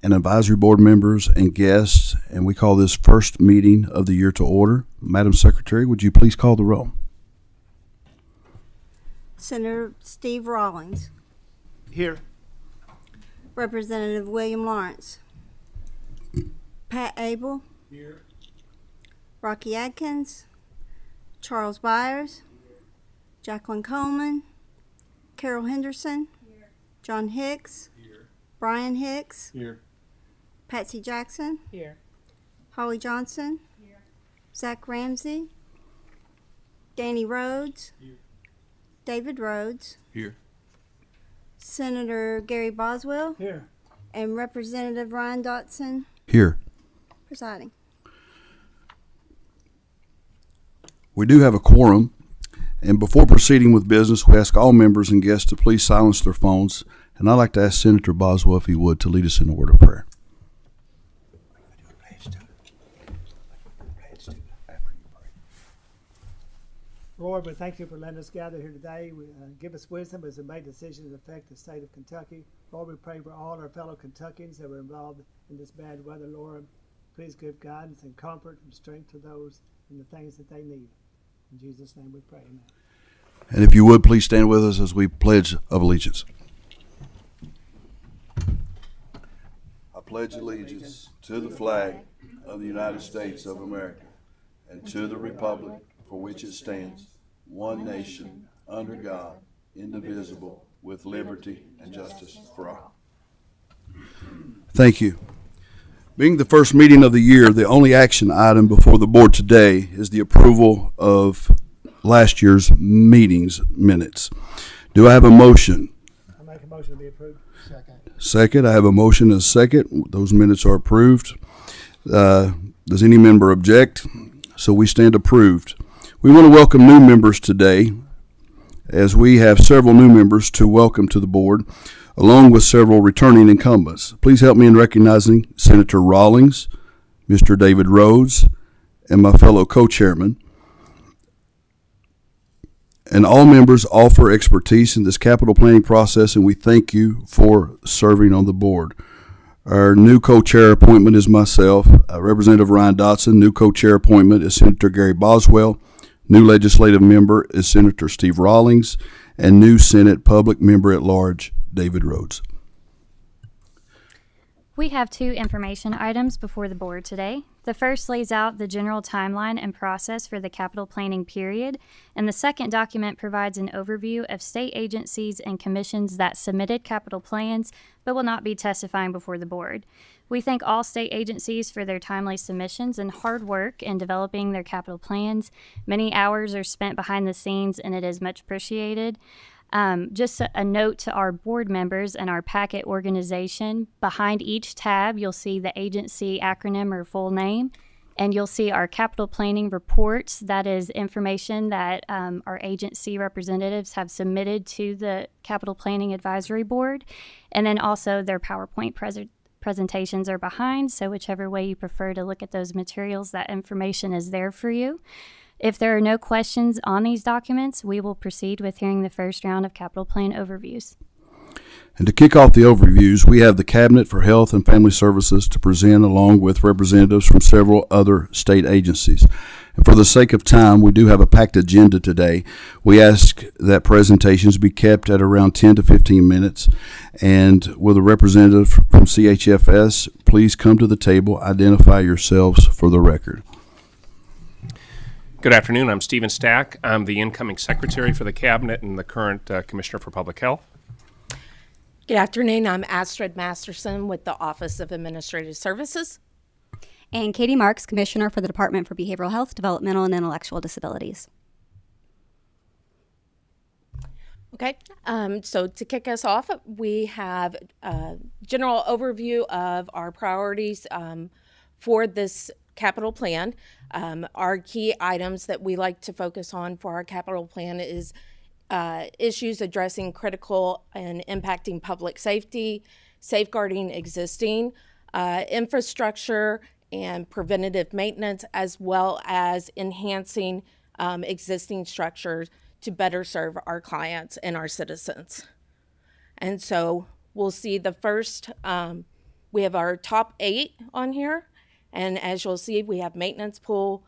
and advisory board members and guests, and we call this first meeting of the year to order. Madam Secretary, would you please call the roll? Senator Steve Rawlings. Here. Representative William Lawrence. Pat Abel. Here. Rocky Adkins. Charles Byers. Jacqueline Coleman. Carol Henderson. Here. John Hicks. Here. Brian Hicks. Here. Patsy Jackson. Here. Holly Johnson. Here. Zach Ramsey. Danny Rhodes. Here. David Rhodes. Here. Senator Gary Boswell. Here. And Representative Ryan Dotson Here. presiding. We do have a quorum, and before proceeding with business, we ask all members and guests to please silence their phones, and I'd like to ask Senator Boswell if he would to lead us in a word of prayer. Lord, we thank you for letting us gather here today. Give us wisdom as we make decisions that affect the state of Kentucky. Lord, we pray for all our fellow Kentuckians that were involved in this bad weather. Lord, please give guidance and comfort and strength to those and the things that they need. In Jesus' name we pray, amen. And if you would, please stand with us as we pledge of allegiance. I pledge allegiance to the flag of the United States of America and to the republic for which it stands, one nation, under God, indivisible, with liberty and justice for all. Thank you. Being the first meeting of the year, the only action item before the board today is the approval of last year's meetings minutes. Do I have a motion? I make a motion to be approved. Second, I have a motion and a second. Those minutes are approved. Does any member object? So we stand approved. We want to welcome new members today, as we have several new members to welcome to the board, along with several returning incumbents. Please help me in recognizing Senator Rawlings, Mr. David Rhodes, and my fellow co-chairman. And all members offer expertise in this capital planning process, and we thank you for serving on the board. Our new co-chair appointment is myself, Representative Ryan Dotson. New co-chair appointment is Senator Gary Boswell. New legislative member is Senator Steve Rawlings, and new Senate public member at large, David Rhodes. We have two information items before the board today. The first lays out the general timeline and process for the capital planning period, and the second document provides an overview of state agencies and commissions that submitted capital plans but will not be testifying before the board. We thank all state agencies for their timely submissions and hard work in developing their capital plans. Many hours are spent behind the scenes, and it is much appreciated. Just a note to our board members and our packet organization. Behind each tab, you'll see the agency acronym or full name, and you'll see our capital planning reports. That is information that our agency representatives have submitted to the Capital Planning Advisory Board, and then also their PowerPoint presentations are behind, so whichever way you prefer to look at those materials, that information is there for you. If there are no questions on these documents, we will proceed with hearing the first round of capital plan overviews. And to kick off the overviews, we have the Cabinet for Health and Family Services to present, along with representatives from several other state agencies. And for the sake of time, we do have a packed agenda today. We ask that presentations be kept at around 10 to 15 minutes. And with a representative from CHFS, please come to the table, identify yourselves for the record. Good afternoon. I'm Stephen Stack. I'm the incoming secretary for the cabinet and the current commissioner for public health. Good afternoon. I'm Astrid Masterson with the Office of Administrative Services. And Katie Marks, Commissioner for the Department for Behavioral Health, Developmental, and Intellectual Disabilities. Okay, so to kick us off, we have a general overview of our priorities for this capital plan. Our key items that we like to focus on for our capital plan is issues addressing critical and impacting public safety, safeguarding existing infrastructure and preventative maintenance, as well as enhancing existing structures to better serve our clients and our citizens. And so we'll see the first We have our top 8 on here, and as you'll see, we have maintenance pool,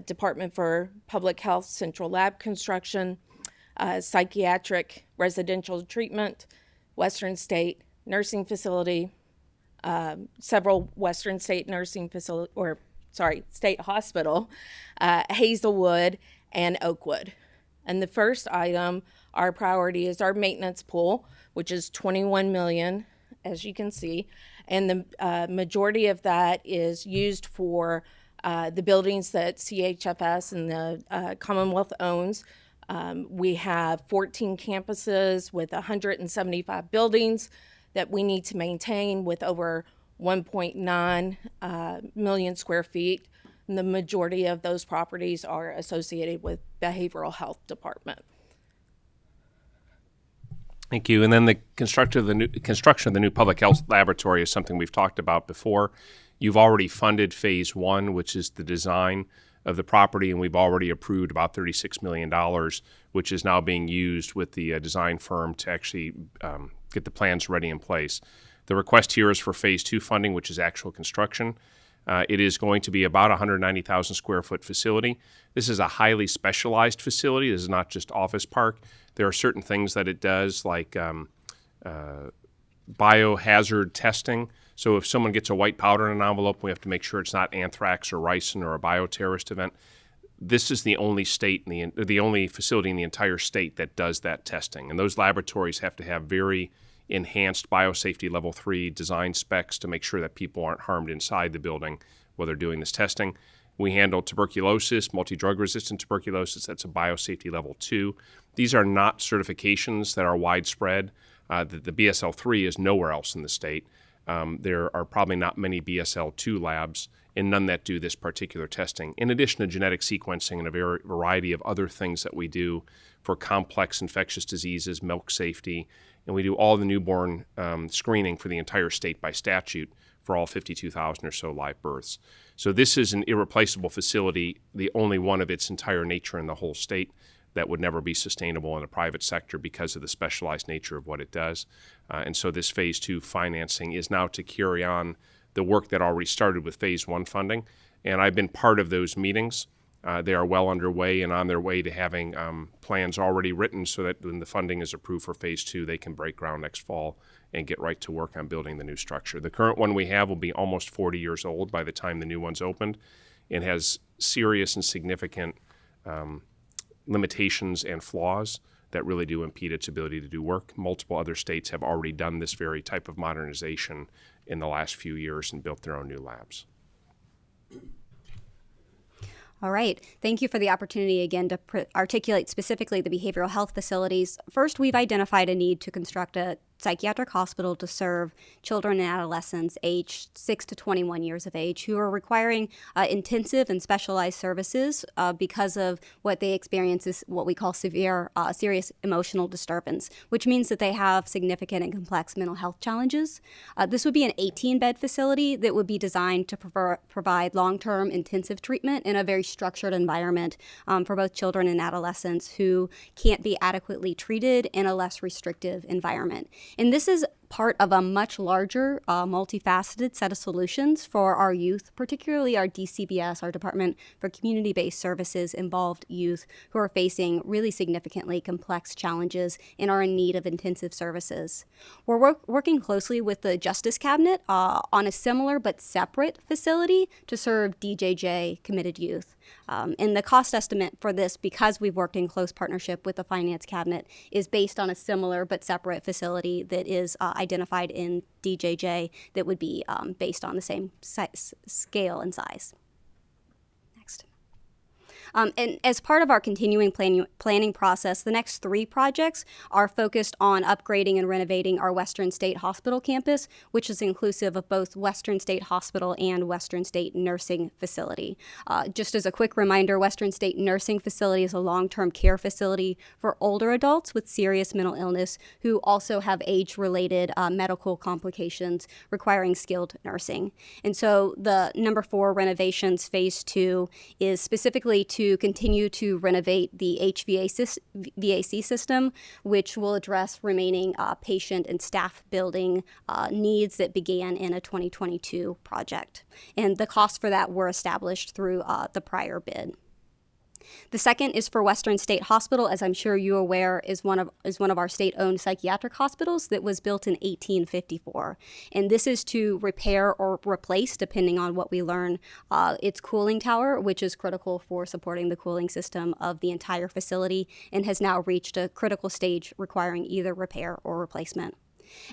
Department for Public Health Central Lab Construction, psychiatric residential treatment, Western State Nursing Facility, several Western State Nursing Facility, State Hospital, Hazelwood, and Oakwood. And the first item, our priority, is our maintenance pool, which is $21 million, as you can see, and the majority of that is used for the buildings that CHFS and the Commonwealth owns. We have 14 campuses with 175 buildings that we need to maintain with over 1.9 million square feet. And the majority of those properties are associated with behavioral health department. Thank you. And then the construction of the new public health laboratory is something we've talked about before. You've already funded phase 1, which is the design of the property, and we've already approved about $36 million, which is now being used with the design firm to actually get the plans ready in place. The request here is for phase 2 funding, which is actual construction. It is going to be about a 190,000 square foot facility. This is a highly specialized facility. This is not just office park. There are certain things that it does, like biohazard testing. So if someone gets a white powder in an envelope, we have to make sure it's not anthrax or ricin or a bioterrorist event. This is the only the only facility in the entire state that does that testing. And those laboratories have to have very enhanced biosafety level 3 design specs to make sure that people aren't harmed inside the building while they're doing this testing. We handle tuberculosis, multi-drug resistant tuberculosis. That's a biosafety level 2. These are not certifications that are widespread. The BSL-3 is nowhere else in the state. There are probably not many BSL-2 labs, and none that do this particular testing, in addition to genetic sequencing and a variety of other things that we do for complex infectious diseases, milk safety, and we do all the newborn screening for the entire state by statute for all 52,000 or so live births. So this is an irreplaceable facility, the only one of its entire nature in the whole state that would never be sustainable in the private sector because of the specialized nature of what it does. And so this phase 2 financing is now to carry on the work that already started with phase 1 funding. And I've been part of those meetings. They are well underway and on their way to having plans already written so that when the funding is approved for phase 2, they can break ground next fall and get right to work on building the new structure. The current one we have will be almost 40 years old by the time the new one's opened and has serious and significant limitations and flaws that really do impede its ability to do work. Multiple other states have already done this very type of modernization in the last few years and built their own new labs. All right. Thank you for the opportunity again to articulate specifically the behavioral health facilities. First, we've identified a need to construct a psychiatric hospital to serve children and adolescents aged 6 to 21 years of age who are requiring intensive and specialized services because of what they experience is what we call serious emotional disturbance, which means that they have significant and complex mental health challenges. This would be an 18-bed facility that would be designed to provide long-term intensive treatment in a very structured environment for both children and adolescents who can't be adequately treated in a less restrictive environment. And this is part of a much larger, multifaceted set of solutions for our youth, particularly our DCBS, our Department for Community-Based Services, involved youth who are facing really significantly complex challenges and are in need of intensive services. We're working closely with the Justice Cabinet on a similar but separate facility to serve DJJ committed youth. And the cost estimate for this, because we've worked in close partnership with the Finance Cabinet, is based on a similar but separate facility that is identified in DJJ that would be based on the same scale and size. Next. And as part of our continuing planning process, the next 3 projects are focused on upgrading and renovating our Western State Hospital campus, which is inclusive of both Western State Hospital and Western State Nursing Facility. Just as a quick reminder, Western State Nursing Facility is a long-term care facility for older adults with serious mental illness who also have age-related medical complications requiring skilled nursing. And so the number 4 renovations, phase 2, is specifically to continue to renovate the HVAC system, which will address remaining patient and staff building needs that began in a 2022 project. And the costs for that were established through the prior bid. The second is for Western State Hospital, as I'm sure you're aware, is one of our state-owned psychiatric hospitals that was built in 1854. And this is to repair or replace, depending on what we learn, its cooling tower, which is critical for supporting the cooling system of the entire facility and has now reached a critical stage requiring either repair or replacement.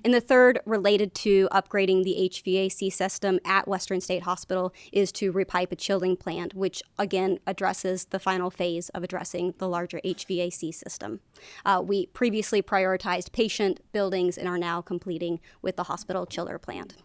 And the third, related to upgrading the HVAC system at Western State Hospital, is to repipe a chilling plant, which again addresses the final phase of addressing the larger HVAC system. We previously prioritized patient buildings and are now completing with the hospital chiller plant.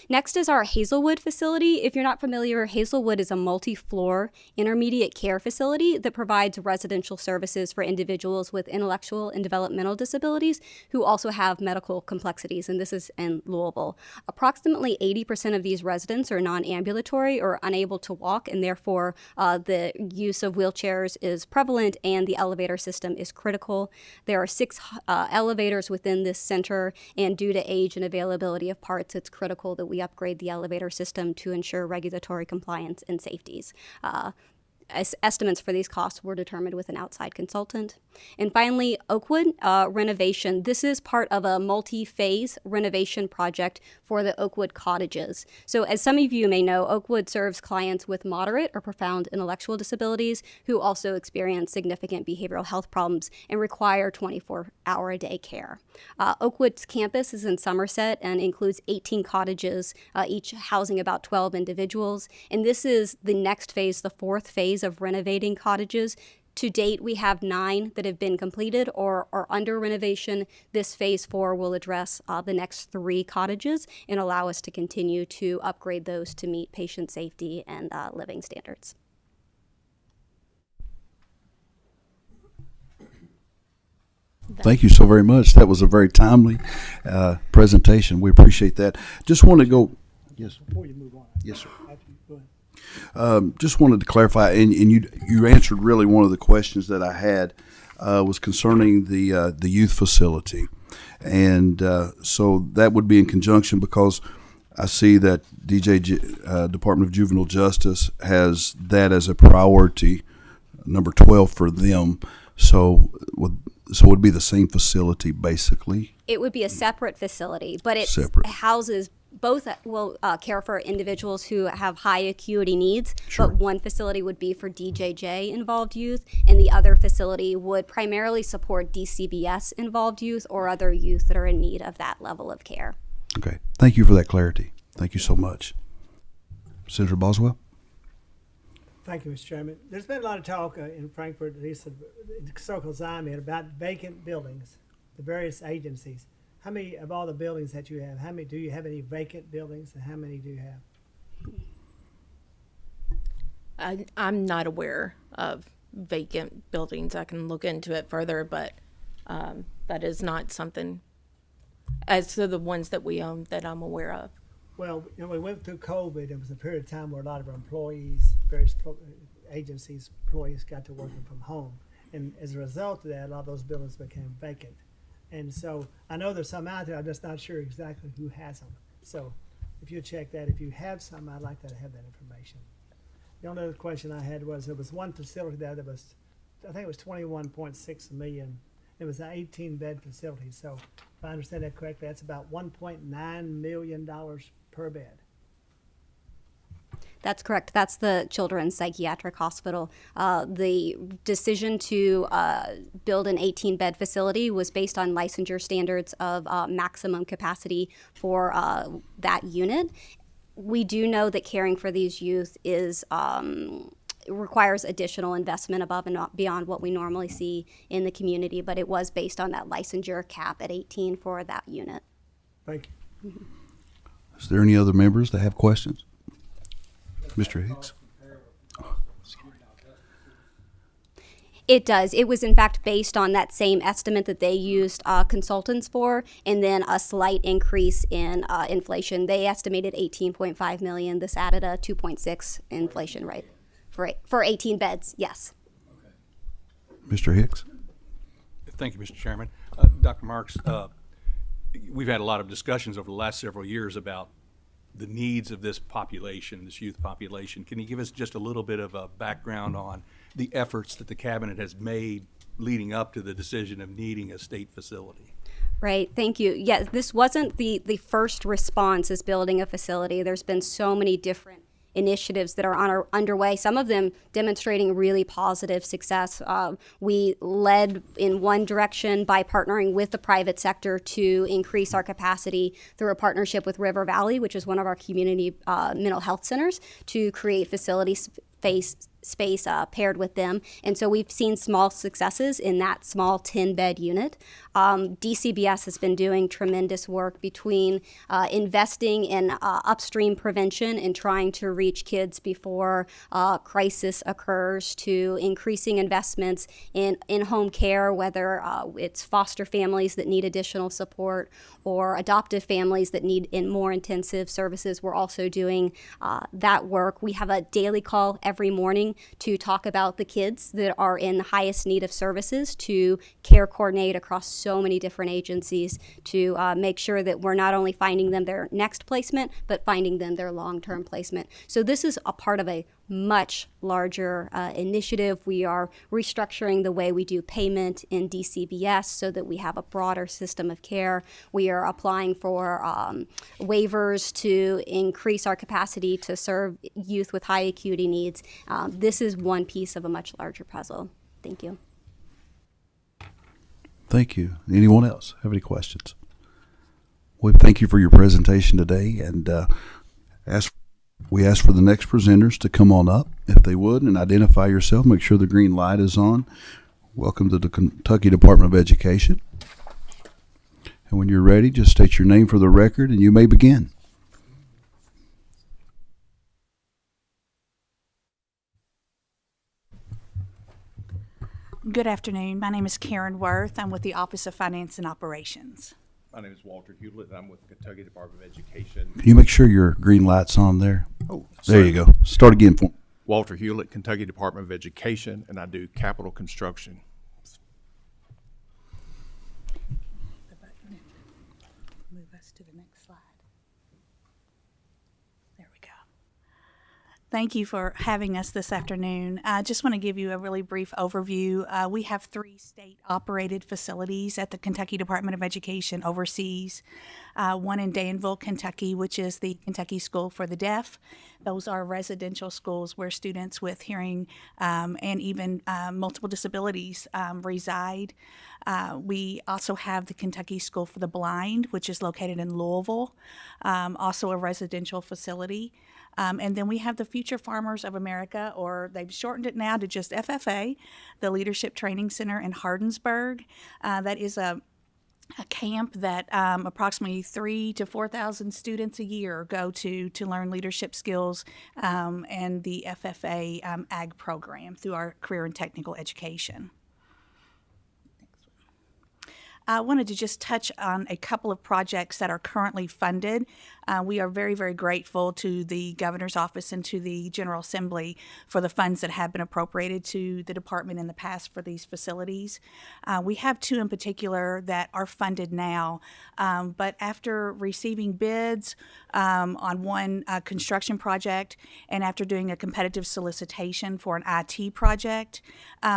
Next is our Hazelwood facility. If you're not familiar, Hazelwood is a multi-floor intermediate care facility that provides residential services for individuals with intellectual and developmental disabilities who also have medical complexities, and this is in Louisville. Approximately 80% of these residents are non-ambulatory or unable to walk, and therefore the use of wheelchairs is prevalent and the elevator system is critical. There are 6 elevators within this center, and due to age and availability of parts, it's critical that we upgrade the elevator system to ensure regulatory compliance and safeties. Estimates for these costs were determined with an outside consultant. And finally, Oakwood renovation. This is part of a multi-phase renovation project for the Oakwood cottages. So as some of you may know, Oakwood serves clients with moderate or profound intellectual disabilities who also experience significant behavioral health problems and require 24-hour-a-day care. Oakwood's campus is in Somerset and includes 18 cottages, each housing about 12 individuals. And this is the next phase, the 4th phase of renovating cottages. To date, we have 9 that have been completed or are under renovation. This phase 4 will address the next 3 cottages and allow us to continue to upgrade those to meet patient safety and living standards. Thank you so very much. That was a very timely presentation. We appreciate that. Just want to go. Yes. Before you move on. Yes, sir. After you, go ahead. Just wanted to clarify, and you answered really one of the questions that I had was concerning the youth facility, and so that would be in conjunction because I see that Department of Juvenile Justice has that as a priority, number 12 for them. So it would be the same facility basically. It would be a separate facility, but it houses both will care for individuals who have high acuity needs, Sure. but one facility would be for DJJ involved youth, and the other facility would primarily support DCBS involved youth or other youth that are in need of that level of care. Okay. Thank you for that clarity. Thank you so much. Senator Boswell? Thank you, Mr. Chairman. There's been a lot of talk in Frankfort, at least the circles I'm in, about vacant buildings, the various agencies. How many of all the buildings that you have, do you have any vacant buildings, and how many do you have? I'm not aware of vacant buildings. I can look into it further, but that is not something, as to the ones that we own, that I'm aware of. Well, we went through COVID. It was a period of time where a lot of our employees, various agencies, employees got to working from home. And as a result of that, a lot of those buildings became vacant. And so I know there's some out there. I'm just not sure exactly who has them. So if you check that, if you have some, I'd like to have that information. The only other question I had was there was one facility there that was, I think it was $21.6 million. It was an 18-bed facility. So if I understand that correctly, that's about $1.9 million per bed. That's correct. That's the Children's Psychiatric Hospital. The decision to build an 18-bed facility was based on licensure standards of maximum capacity for that unit. We do know that caring for these youth is requires additional investment above and beyond what we normally see in the community, but it was based on that licensure cap at 18 for that unit. Thank you. Is there any other members that have questions? Mr. Hicks? It does. It was in fact based on that same estimate that they used consultants for, and then a slight increase in inflation. They estimated $18.5 million. This added a 2.6 inflation rate. For 18 beds, yes. Mr. Hicks? Thank you, Mr. Chairman. Dr. Marks, we've had a lot of discussions over the last several years about the needs of this population, this youth population. Can you give us just a little bit of a background on the efforts that the cabinet has made leading up to the decision of needing a state facility? Right, thank you. Yes, this wasn't the first response is building a facility. There's been so many different initiatives that are underway, some of them demonstrating really positive success. We led in one direction by partnering with the private sector to increase our capacity through a partnership with River Valley, which is one of our community mental health centers, to create facility space paired with them. And so we've seen small successes in that small 10-bed unit. DCBS has been doing tremendous work between investing in upstream prevention and trying to reach kids before crisis occurs, to increasing investments in home care, whether it's foster families that need additional support or adoptive families that need more intensive services. We're also doing that work. We have a daily call every morning to talk about the kids that are in the highest need of services, to care coordinate across so many different agencies to make sure that we're not only finding them their next placement, but finding them their long-term placement. So this is a part of a much larger initiative. We are restructuring the way we do payment in DCBS so that we have a broader system of care. We are applying for waivers to increase our capacity to serve youth with high acuity needs. This is one piece of a much larger puzzle. Thank you. Thank you. Anyone else have any questions? Well, thank you for your presentation today, and we ask for the next presenters to come on up, if they would, and identify yourself. Make sure the green light is on. Welcome to the Kentucky Department of Education. And when you're ready, just state your name for the record, and you may begin. Good afternoon. My name is Karen Worth. I'm with the Office of Finance and Operations. My name is Walter Hewlett, and I'm with the Kentucky Department of Education. Can you make sure your green light's on there? Oh, There you go. Start again for me. Walter Hewlett, Kentucky Department of Education, and I do capital construction. Move us to the next slide. There we go. Thank you for having us this afternoon. I just want to give you a really brief overview. We have 3 state-operated facilities at the Kentucky Department of Education overseas. One in Danville, Kentucky, which is the Kentucky School for the Deaf. Those are residential schools where students with hearing and even multiple disabilities reside. We also have the Kentucky School for the Blind, which is located in Louisville, also a residential facility. And then we have the Future Farmers of America, or they've shortened it now to just FFA, the Leadership Training Center in Hardinsburg. That is a camp that approximately 3,000 to 4,000 students a year go to learn leadership skills and the FFA Ag program through our career and technical education. I wanted to just touch on a couple of projects that are currently funded. We are very, very grateful to the Governor's Office and to the General Assembly for the funds that have been appropriated to the department in the past for these facilities. We have 2 in particular that are funded now, but after receiving bids on one construction project and after doing a competitive solicitation for an IT project,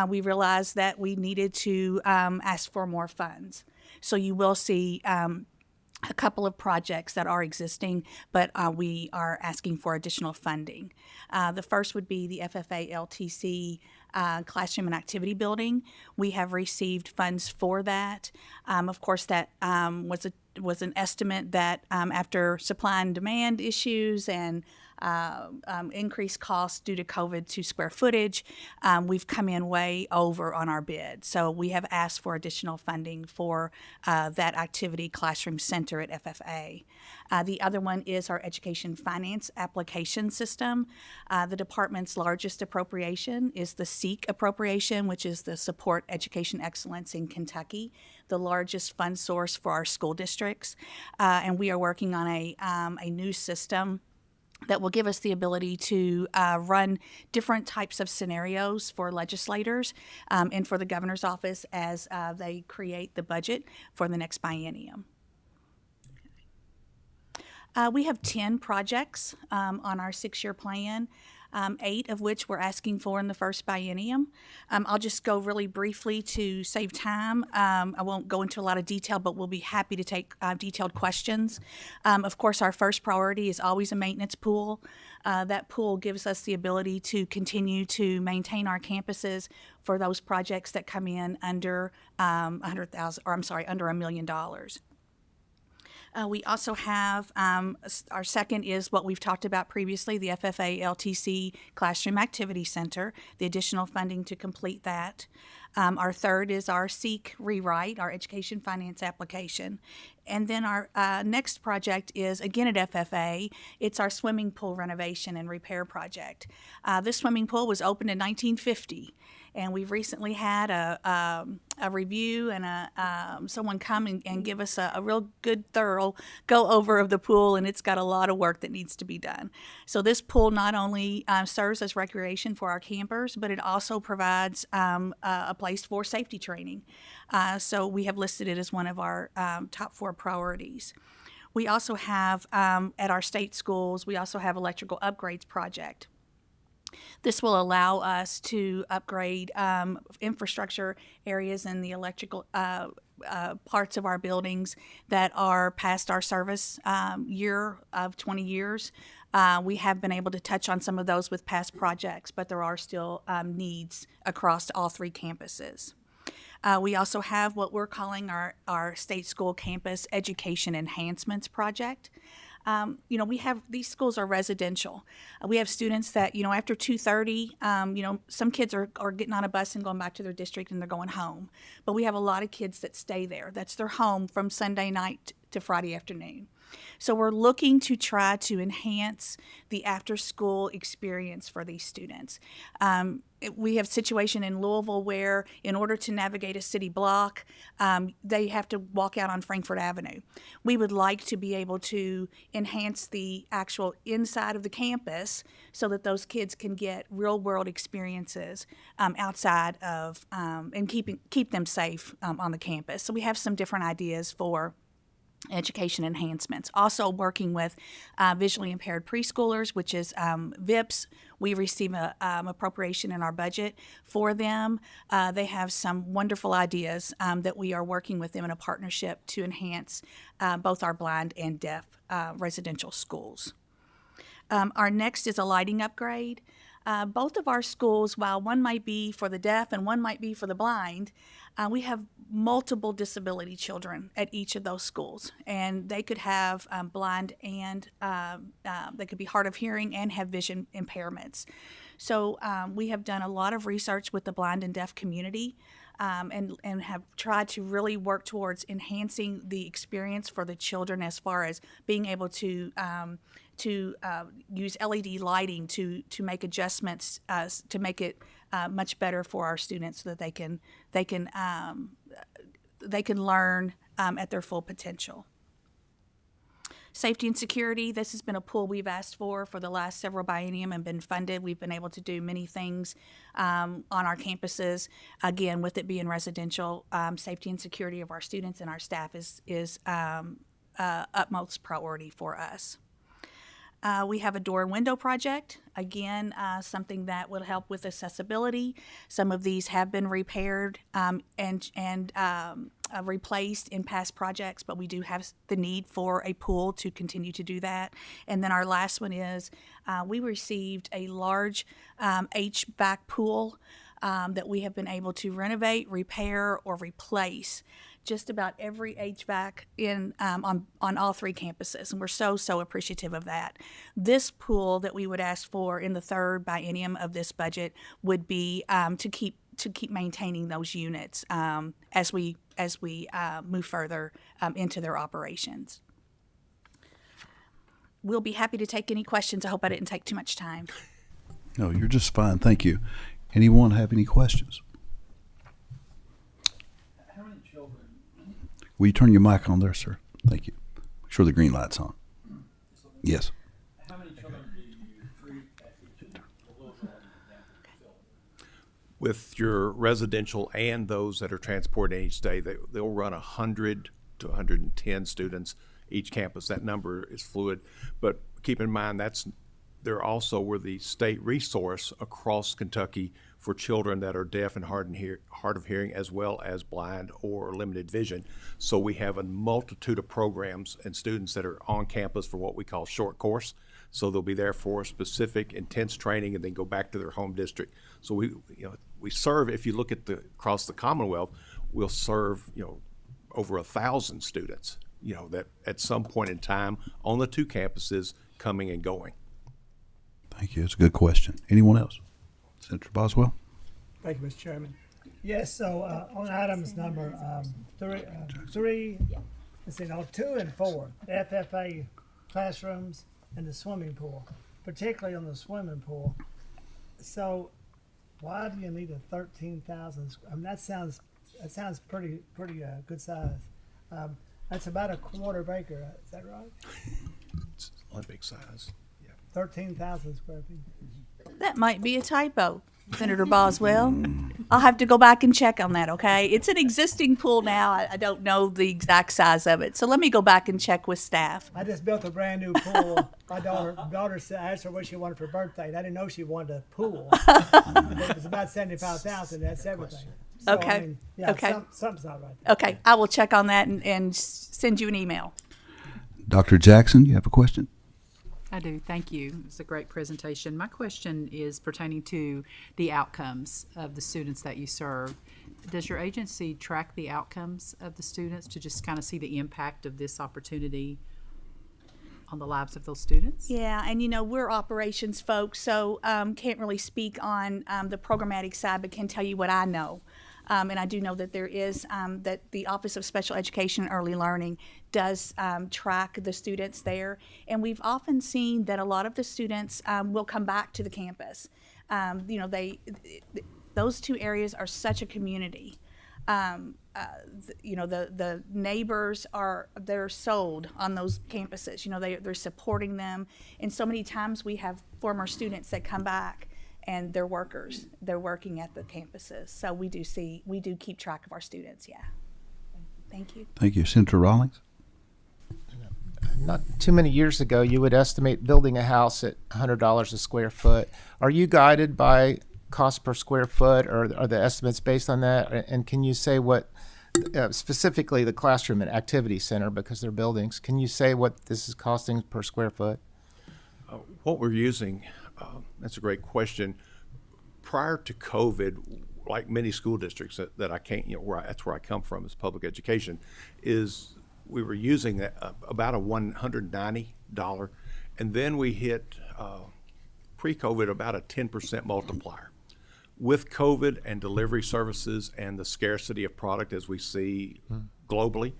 we realized that we needed to ask for more funds. So you will see a couple of projects that are existing, but we are asking for additional funding. The first would be the FFA LTC Classroom and Activity Building. We have received funds for that. Of course, that was an estimate that after supply and demand issues and increased costs due to COVID to square footage, we've come in way over on our bid. So we have asked for additional funding for that activity classroom center at FFA. The other one is our education finance application system. The department's largest appropriation is the SEEK appropriation, which is the Support Education Excellence in Kentucky, the largest fund source for our school districts. And we are working on a new system that will give us the ability to run different types of scenarios for legislators and for the governor's office as they create the budget for the next biennium. We have 10 projects on our 6-year plan. 8 of which we're asking for in the first biennium. I'll just go really briefly to save time. I won't go into a lot of detail, but we'll be happy to take detailed questions. Of course, our first priority is always a maintenance pool. That pool gives us the ability to continue to maintain our campuses for those projects that come in under under $1 million. We also have our second is what we've talked about previously, the FFA LTC Classroom Activity Center, the additional funding to complete that. Our third is our SEEK rewrite, our education finance application. And then our next project is, again at FFA, it's our swimming pool renovation and repair project. This swimming pool was opened in 1950. And we've recently had a review and someone come and give us a real good, thorough go-over of the pool, and it's got a lot of work that needs to be done. So this pool not only serves as recreation for our campers, but it also provides a place for safety training. So we have listed it as one of our top 4 priorities. We also have, at our state schools, we also have electrical upgrades project. This will allow us to upgrade infrastructure areas in the electrical parts of our buildings that are past our service year of 20 years. We have been able to touch on some of those with past projects, but there are still needs across all 3 campuses. We also have what we're calling our state school campus education enhancements project. We have, these schools are residential. We have students that, after 2:30, some kids are getting on a bus and going back to their district and they're going home. But we have a lot of kids that stay there. That's their home from Sunday night to Friday afternoon. So we're looking to try to enhance the after-school experience for these students. We have a situation in Louisville where in order to navigate a city block, they have to walk out on Frankfort Avenue. We would like to be able to enhance the actual inside of the campus so that those kids can get real-world experiences outside of and keep them safe on the campus. So we have some different ideas for education enhancements. Also working with visually impaired preschoolers, which is VIPS. We receive a appropriation in our budget for them. They have some wonderful ideas that we are working with them in a partnership to enhance both our blind and deaf residential schools. Our next is a lighting upgrade. Both of our schools, while one might be for the deaf and one might be for the blind, we have multiple disability children at each of those schools, and they could have blind and they could be hard of hearing and have vision impairments. So we have done a lot of research with the blind and deaf community and have tried to really work towards enhancing the experience for the children as far as being able to use LED lighting to make adjustments to make it much better for our students so that they can learn at their full potential. Safety and security, this has been a pool we've asked for the last several biennium and been funded. We've been able to do many things on our campuses. Again, with it being residential, safety and security of our students and our staff is utmost priority for us. We have a door and window project, again, something that will help with accessibility. Some of these have been repaired and replaced in past projects, but we do have the need for a pool to continue to do that. And then our last one is we received a large HVAC pool that we have been able to renovate, repair, or replace just about every HVAC on all 3 campuses, and we're so appreciative of that. This pool that we would ask for in the third biennium of this budget would be to keep maintaining those units as we move further into their operations. We'll be happy to take any questions. I hope I didn't take too much time. No, you're just fine. Thank you. Anyone have any questions? How many children? Will you turn your mic on there, sir? Thank you. Make sure the green light's on. Yes. How many children with your residential and those that are transported each day, they'll run 100 to 110 students each campus. That number is fluid, but keep in mind they're also we're the state resource across Kentucky for children that are deaf and hard of hearing, as well as blind or limited vision. So we have a multitude of programs and students that are on campus for what we call short course. So they'll be there for specific intense training and then go back to their home district. So we serve, if you look at across the Commonwealth, we'll serve, over 1,000 students, that at some point in time on the 2 campuses coming and going. Thank you. It's a good question. Anyone else? Senator Boswell? Thank you, Mr. Chairman. Yes, so on items number three, let's see, 2 and 4, the FFA classrooms and the swimming pool, particularly on the swimming pool. So why do you need a 13,000? I mean, that sounds pretty good size. That's about a quarter of acre. Is that right? It's Olympic size. 13,000 square feet. That might be a typo, Senator Boswell. I'll have to go back and check on that, okay? It's an existing pool now. I don't know the exact size of it. So let me go back and check with staff. I just built a brand new pool. My daughter said, I asked her what she wanted for her birthday, and I didn't know she wanted a pool. It was about 75,000. That's everything. So, Okay. I mean, yeah, Okay. Something's not right. Okay, I will check on that and send you an email. Dr. Jackson, you have a question? I do. Thank you. It's a great presentation. My question is pertaining to the outcomes of the students that you serve. Does your agency track the outcomes of the students to just kind of see the impact of this opportunity on the lives of those students? Yeah, and we're operations folks, so can't really speak on the programmatic side, but can tell you what I know. And I do know that there is, that the Office of Special Education and Early Learning does track the students there. And we've often seen that a lot of the students will come back to the campus. Those 2 areas are such a community. The neighbors they're sold on those campuses. They're supporting them. And so many times we have former students that come back and they're workers. They're working at the campuses. So we do keep track of our students, yeah. Thank you. Thank you. Senator Rawlings? Not too many years ago, you would estimate building a house at $100 a square foot. Are you guided by cost per square foot, or are the estimates based on that? And can you say what, specifically the classroom and activity center, because they're buildings, can you say what this is costing per square foot? What we're using, that's a great question. Prior to COVID, like many school districts that I can't, that's where I come from, is public education, is we were using about a $190, and then we hit pre-COVID about a 10% multiplier. With COVID and delivery services and the scarcity of product as we see globally,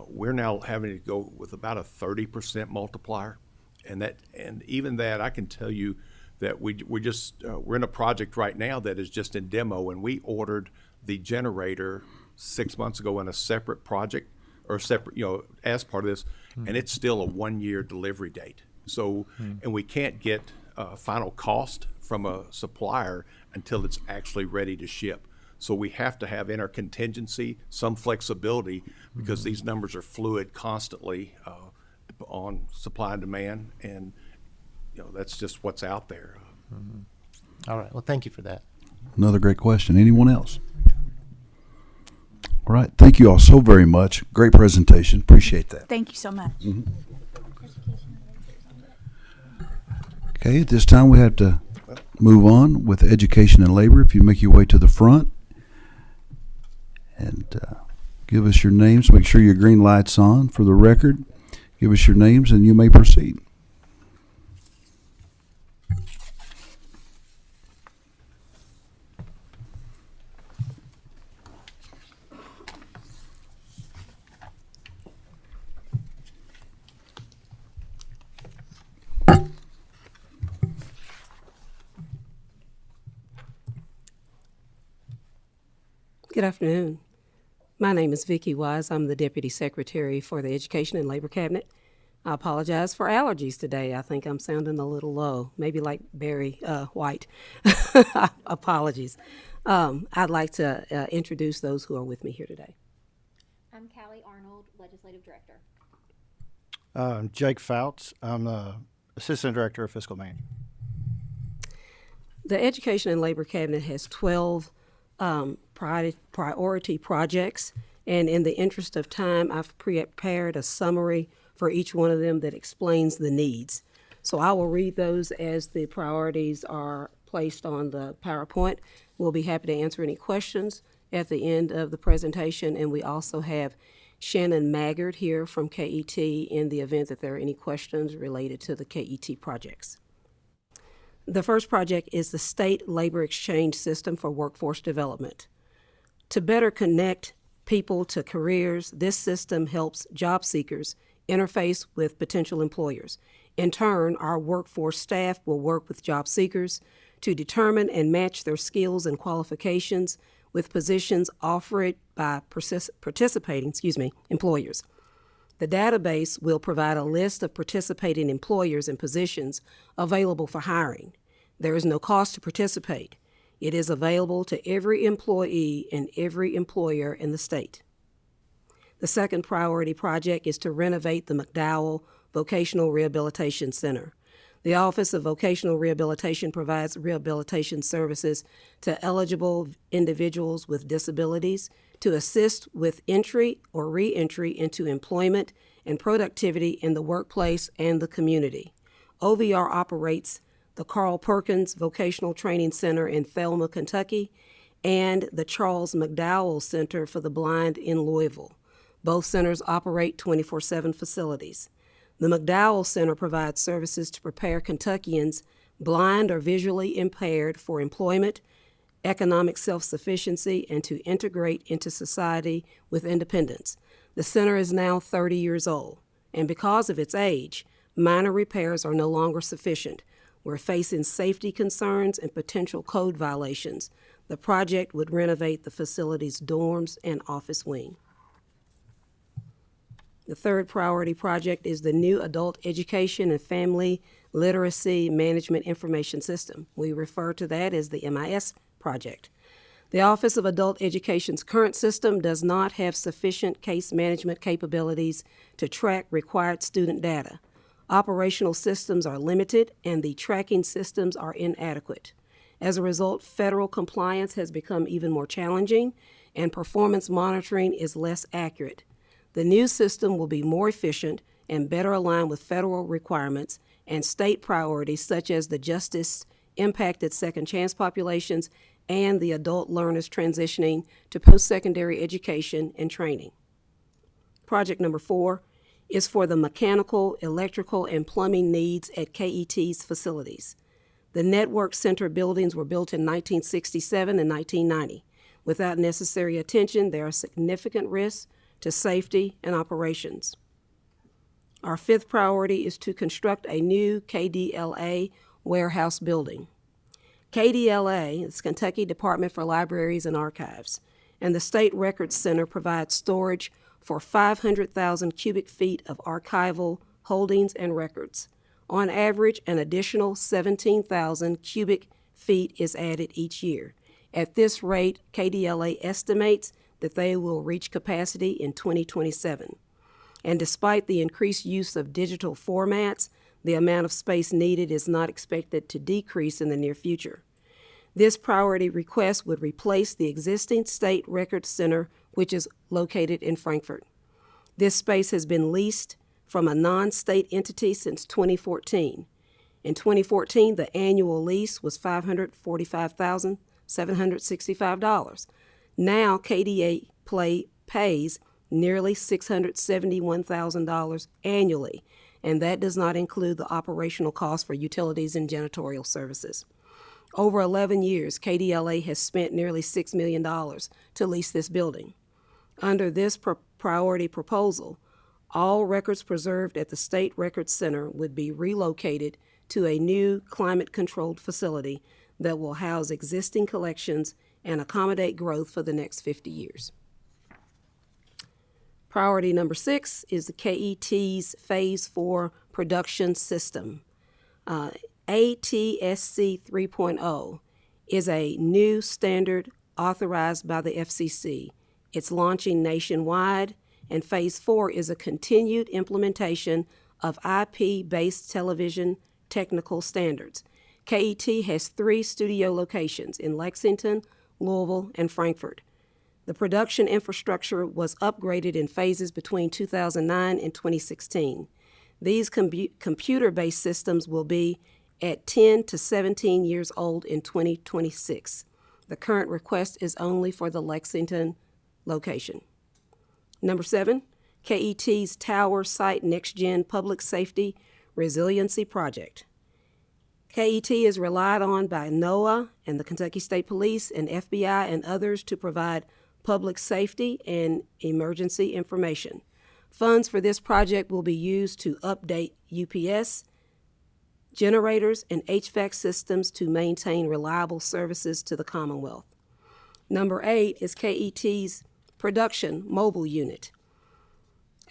we're now having to go with about a 30% multiplier, and even that, I can tell you that we're in a project right now that is just in demo, and we ordered the generator 6 months ago in a separate project, or separate, as part of this, and it's still a 1-year delivery date. So, and we can't get final cost from a supplier until it's actually ready to ship. So we have to have in our contingency some flexibility, because these numbers are fluid constantly on supply and demand, and that's just what's out there. All right. Well, thank you for that. Another great question. Anyone else? All right. Thank you all so very much. Great presentation. Appreciate that. Thank you so much. Okay, at this time we have to move on with education and labor. If you make your way to the front and give us your names, make sure your green light's on for the record. Give us your names and you may proceed. Good afternoon. My name is Vicki Wise. I'm the Deputy Secretary for the Education and Labor Cabinet. I apologize for allergies today. I think I'm sounding a little low, maybe like Barry White. Apologies. I'd like to introduce those who are with me here today. I'm Callie Arnold, Legislative Director. Jake Fouts. I'm the Assistant Director of Fiscal Management. The Education and Labor Cabinet has 12 priority projects, and in the interest of time, I've prepared a summary for each one of them that explains the needs. So I will read those as the priorities are placed on the PowerPoint. We'll be happy to answer any questions at the end of the presentation, and we also have Shannon Maggard here from KET in the event that there are any questions related to the KET projects. The first project is the State Labor Exchange System for Workforce Development. To better connect people to careers, this system helps job seekers interface with potential employers. In turn, our workforce staff will work with job seekers to determine and match their skills and qualifications with positions offered by participating employers. The database will provide a list of participating employers and positions available for hiring. There is no cost to participate. It is available to every employee and every employer in the state. The second priority project is to renovate the McDowell Vocational Rehabilitation Center. The Office of Vocational Rehabilitation provides rehabilitation services to eligible individuals with disabilities to assist with entry or re-entry into employment and productivity in the workplace and the community. OVR operates the Carl Perkins Vocational Training Center in Thelma, Kentucky, and the Charles McDowell Center for the Blind in Louisville. Both centers operate 24/7 facilities. The McDowell Center provides services to prepare Kentuckians blind or visually impaired for employment, economic self-sufficiency, and to integrate into society with independence. The center is now 30 years old, and because of its age, minor repairs are no longer sufficient. We're facing safety concerns and potential code violations. The project would renovate the facility's dorms and office wing. The third priority project is the new Adult Education and Family Literacy Management Information System. We refer to that as the MIS project. The Office of Adult Education's current system does not have sufficient case management capabilities to track required student data. Operational systems are limited and the tracking systems are inadequate. As a result, federal compliance has become even more challenging and performance monitoring is less accurate. The new system will be more efficient and better aligned with federal requirements and state priorities such as the justice-impacted second chance populations and the adult learners transitioning to post-secondary education and training. Project number 4 is for the mechanical, electrical, and plumbing needs at KET's facilities. The Network Center buildings were built in 1967 and 1990. Without necessary attention, there are significant risks to safety and operations. Our fifth priority is to construct a new KDLA warehouse building. KDLA is Kentucky Department for Libraries and Archives, and the State Records Center provides storage for 500,000 cubic feet of archival holdings and records. On average, an additional 17,000 cubic feet is added each year. At this rate, KDLA estimates that they will reach capacity in 2027. And despite the increased use of digital formats, the amount of space needed is not expected to decrease in the near future. This priority request would replace the existing State Records Center, which is located in Frankfort. This space has been leased from a non-state entity since 2014. In 2014, the annual lease was $545,765. Now, KDA pays nearly $671,000 annually, and that does not include the operational costs for utilities and janitorial services. Over 11 years, KDLA has spent nearly $6 million to lease this building. Under this priority proposal, all records preserved at the State Records Center would be relocated to a new climate-controlled facility that will house existing collections and accommodate growth for the next 50 years. Priority number 6 is the KET's Phase 4 production system. ATSC 3.0 is a new standard authorized by the FCC. It's launching nationwide, and Phase 4 is a continued implementation of IP-based television technical standards. KET has 3 studio locations in Lexington, Louisville, and Frankfort. The production infrastructure was upgraded in phases between 2009 and 2016. These computer-based systems will be at 10 to 17 years old in 2026. The current request is only for the Lexington location. Number 7, KET's Tower Site Next Gen Public Safety Resiliency Project. KET is relied on by NOAA and the Kentucky State Police and FBI and others to provide public safety and emergency information. Funds for this project will be used to update UPS, generators, and HVAC systems to maintain reliable services to the Commonwealth. Number 8 is KET's Production Mobile Unit.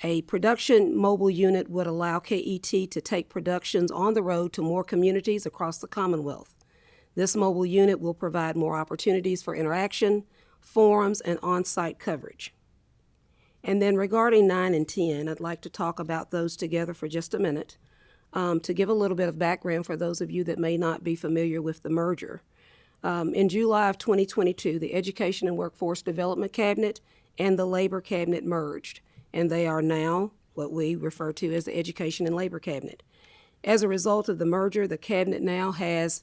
A production mobile unit would allow KET to take productions on the road to more communities across the Commonwealth. This mobile unit will provide more opportunities for interaction, forums, and on-site coverage. And then regarding 9 and 10, I'd like to talk about those together for just a minute. To give a little bit of background for those of you that may not be familiar with the merger. In July of 2022, the Education and Workforce Development Cabinet and the Labor Cabinet merged, and they are now what we refer to as the Education and Labor Cabinet. As a result of the merger, the Cabinet now has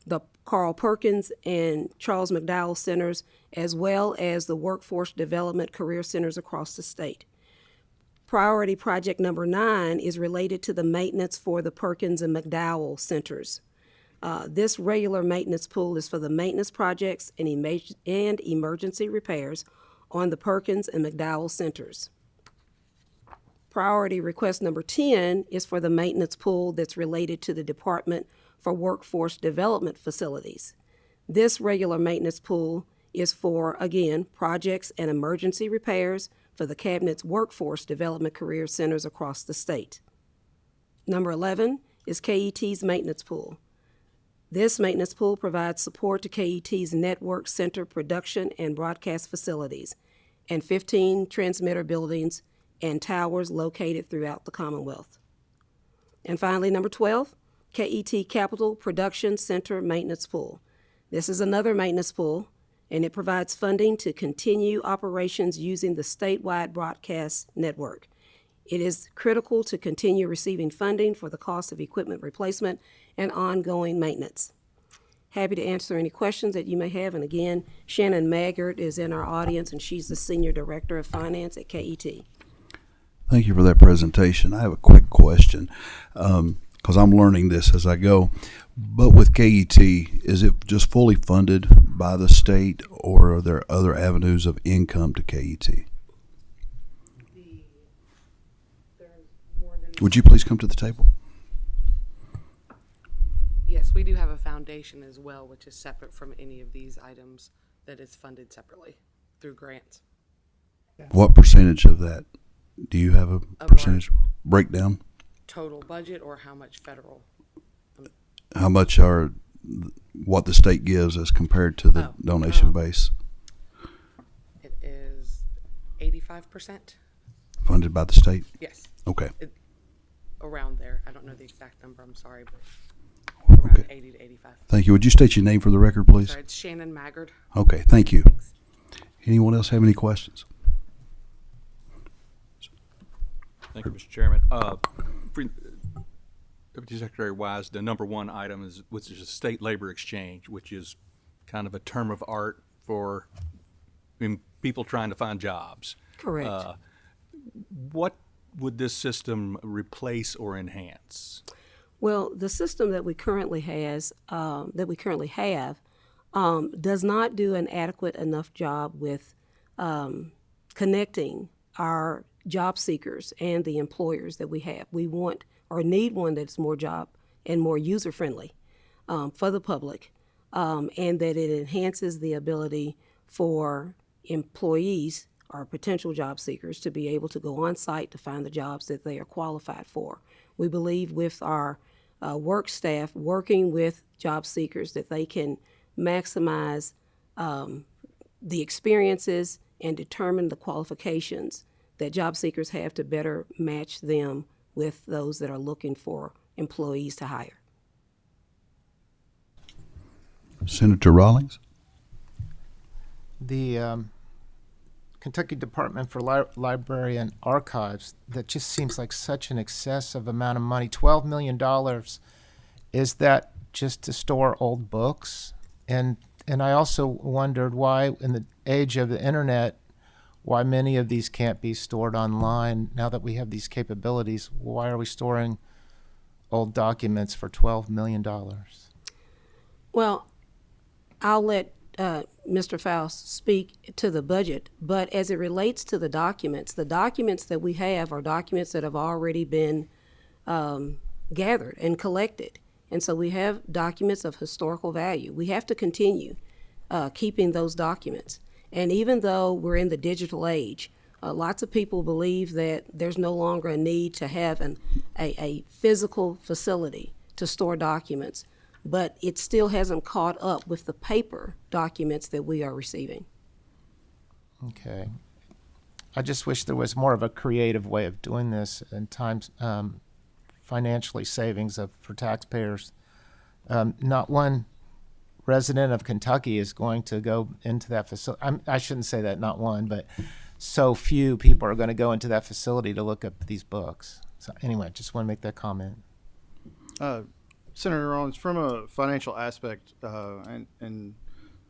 the Carl Perkins and Charles McDowell Centers, as well as the Workforce Development Career Centers across the state. Priority project number 9 is related to the maintenance for the Perkins and McDowell Centers. This regular maintenance pool is for the maintenance projects and emergency repairs on the Perkins and McDowell Centers. Priority request number 10 is for the maintenance pool that's related to the Department for Workforce Development facilities. This regular maintenance pool is for, again, projects and emergency repairs for the Cabinet's Workforce Development Career Centers across the state. Number 11 is KET's maintenance pool. This maintenance pool provides support to KET's network center production and broadcast facilities and 15 transmitter buildings and towers located throughout the Commonwealth. And finally, number 12, KET Capital Production Center Maintenance Pool. This is another maintenance pool, and it provides funding to continue operations using the statewide broadcast network. It is critical to continue receiving funding for the cost of equipment replacement and ongoing maintenance. Happy to answer any questions that you may have. And again, Shannon Maggart is in our audience, and she's the Senior Director of Finance at KET. Thank you for that presentation. I have a quick question, because I'm learning this as I go. But with KET, is it just fully funded by the state, or are there other avenues of income to KET? Would you please come to the table? Yes, we do have a foundation as well, which is separate from any of these items, that is funded separately through grants. What percentage of that? Do you have a percentage breakdown? Total budget, or how much federal? How much are what the state gives as compared to the donation base? It is 85%. Funded by the state? Yes. Okay. Around there. I don't know the exact number, I'm sorry, but around 80 to 85. Thank you. Would you state your name for the record, please? Sorry, it's Shannon Maggard. Okay, thank you. Anyone else have any questions? Thank you, Mr. Chairman. Deputy Secretary Wise, the number 1 item is, which is a state labor exchange, which is kind of a term of art for people trying to find jobs. Correct. What would this system replace or enhance? Well, the system that we currently have does not do an adequate enough job with connecting our job seekers and the employers that we have. We want or need one that's more job and more user-friendly for the public, and that it enhances the ability for employees or potential job seekers to be able to go on site to find the jobs that they are qualified for. We believe with our work staff working with job seekers that they can maximize the experiences and determine the qualifications that job seekers have to better match them with those that are looking for employees to hire. Senator Rawlings? The Kentucky Department for Library and Archives, that just seems like such an excessive amount of money. $12 million. Is that just to store old books? And I also wondered why, in the age of the internet, why many of these can't be stored online. Now that we have these capabilities, why are we storing old documents for $12 million? Well, I'll let Mr. Faust speak to the budget, but as it relates to the documents that we have are documents that have already been gathered and collected. And so we have documents of historical value. We have to continue keeping those documents. And even though we're in the digital age, lots of people believe that there's no longer a need to have a physical facility to store documents, but it still hasn't caught up with the paper documents that we are receiving. Okay. I just wish there was more of a creative way of doing this and times financially savings for taxpayers. Not one resident of Kentucky is going to go into that facility. I shouldn't say that, not one, but so few people are going to go into that facility to look up these books. So anyway, just want to make that comment. Senator Rawlings, from a financial aspect, and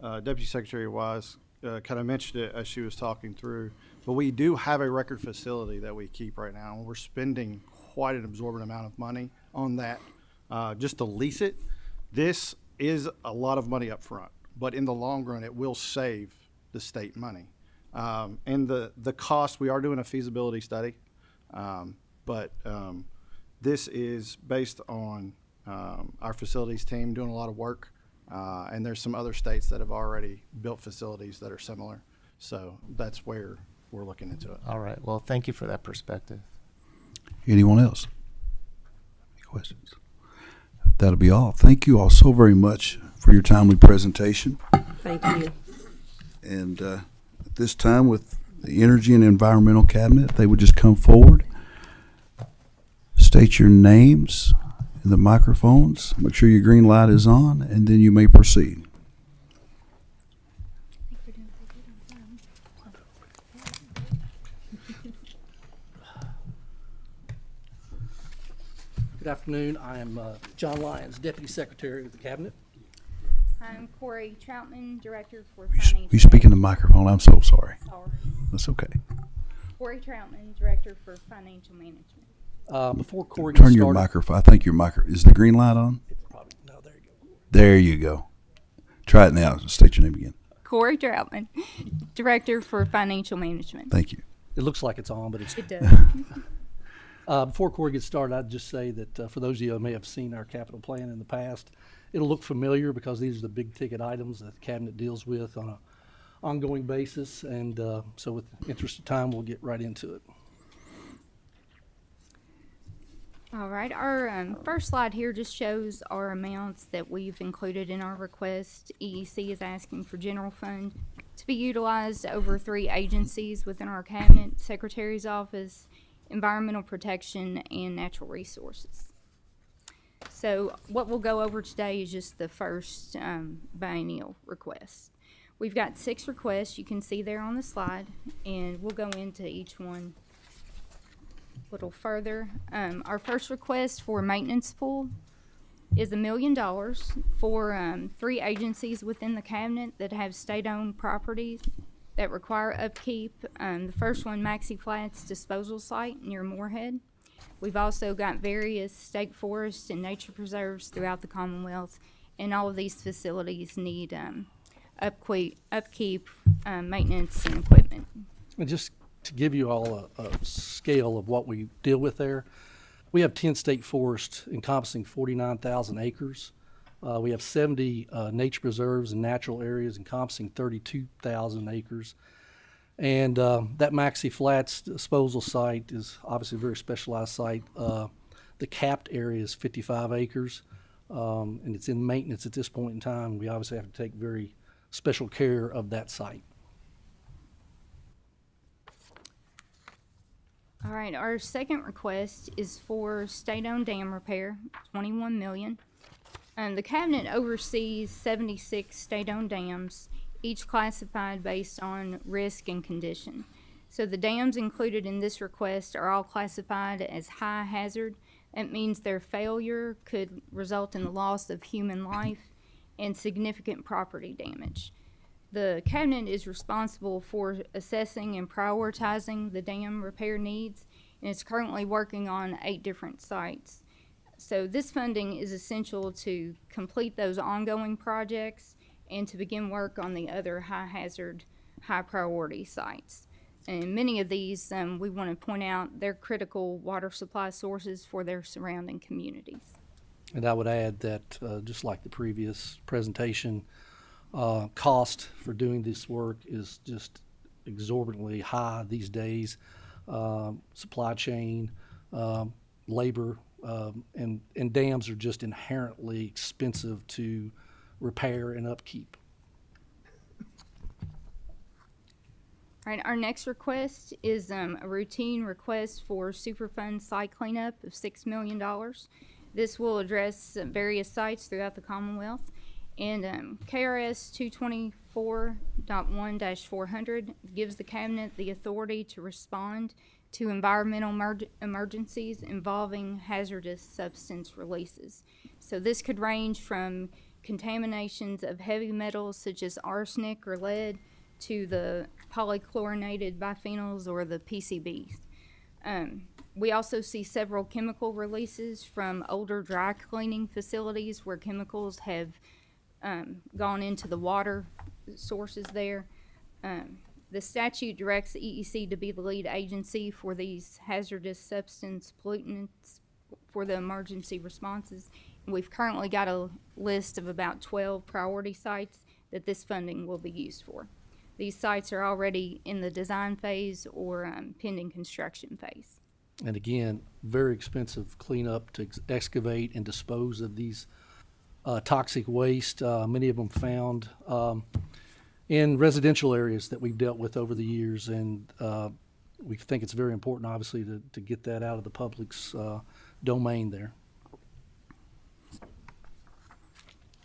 Deputy Secretary Wise kind of mentioned it as she was talking through, but we do have a record facility that we keep right now, and we're spending quite an absorbent amount of money on that just to lease it. This is a lot of money up front, but in the long run, it will save the state money. And the cost, we are doing a feasibility study, but this is based on our facilities team doing a lot of work, and there's some other states that have already built facilities that are similar. So that's where we're looking into it. All right. Well, thank you for that perspective. Anyone else? Any questions? That'll be all. Thank you all so very much for your timely presentation. Thank you. And at this time, with the Energy and Environmental Cabinet, they would just come forward, state your names in the microphones, make sure your green light is on, and then you may proceed. Good afternoon. I am John Lyons, Deputy Secretary of the Cabinet. I'm Corey Troutman, Director for You Financial. speak in the microphone. I'm so sorry. Sorry. That's okay. Corey Troutman, Director for Financial Management. Before Corey Turn gets your started, microphone. I think your micro is the green light on. it's probably no. There you go. There you go. Try it now. State your name again. Corey Troutman, Director for Financial Management. Thank you. It looks like it's on, but it's. It does. Before Corey gets started, I'd just say that for those of you who may have seen our capital plan in the past, it'll look familiar because these are the big ticket items that the cabinet deals with on an ongoing basis. And so with the interest of time, we'll get right into it. All right, our first slide here just shows our amounts that we've included in our request. EEC is asking for general fund to be utilized over 3 agencies within our cabinet: Secretary's Office, Environmental Protection, and Natural Resources. So what we'll go over today is just the first biennial request. We've got 6 requests you can see there on the slide, and we'll go into each one a little further. Our first request for maintenance pool is $1 million for 3 agencies within the cabinet that have state-owned properties that require upkeep. The first one, Maxey Flats Disposal Site near Moorhead. We've also got various state forests and nature preserves throughout the Commonwealth, and all of these facilities need upkeep, maintenance, and equipment. And just to give you all a scale of what we deal with there, we have 10 state forests encompassing 49,000 acres. We have 70 nature preserves and natural areas encompassing 32,000 acres. And that Maxey Flats disposal site is obviously a very specialized site. The capped area is 55 acres, and it's in maintenance at this point in time. We obviously have to take very special care of that site. All right, our second request is for state-owned dam repair, $21 million. The cabinet oversees 76 state-owned dams, each classified based on risk and condition. So the dams included in this request are all classified as high hazard. That means their failure could result in the loss of human life and significant property damage. The cabinet is responsible for assessing and prioritizing the dam repair needs, and is currently working on 8 different sites. So this funding is essential to complete those ongoing projects and to begin work on the other high hazard, high priority sites. And many of these, we want to point out, they're critical water supply sources for their surrounding communities. And I would add that, just like the previous presentation, cost for doing this work is just exorbitantly high these days. Supply chain, labor, and dams are just inherently expensive to repair and upkeep. All right, our next request is a routine request for Superfund site cleanup of $6 million. This will address various sites throughout the Commonwealth. And KRS 224.1-400 gives the cabinet the authority to respond to environmental emergencies involving hazardous substance releases. So this could range from contaminations of heavy metals such as arsenic or lead to the polychlorinated biphenyls or the PCBs. We also see several chemical releases from older dry cleaning facilities where chemicals have gone into the water sources there. The statute directs the EEC to be the lead agency for these hazardous substance pollutants for the emergency responses. And we've currently got a list of about 12 priority sites that this funding will be used for. These sites are already in the design phase or pending construction phase. And again, very expensive cleanup to excavate and dispose of these toxic waste, many of them found in residential areas that we've dealt with over the years. And we think it's very important, obviously, to get that out of the public's domain there.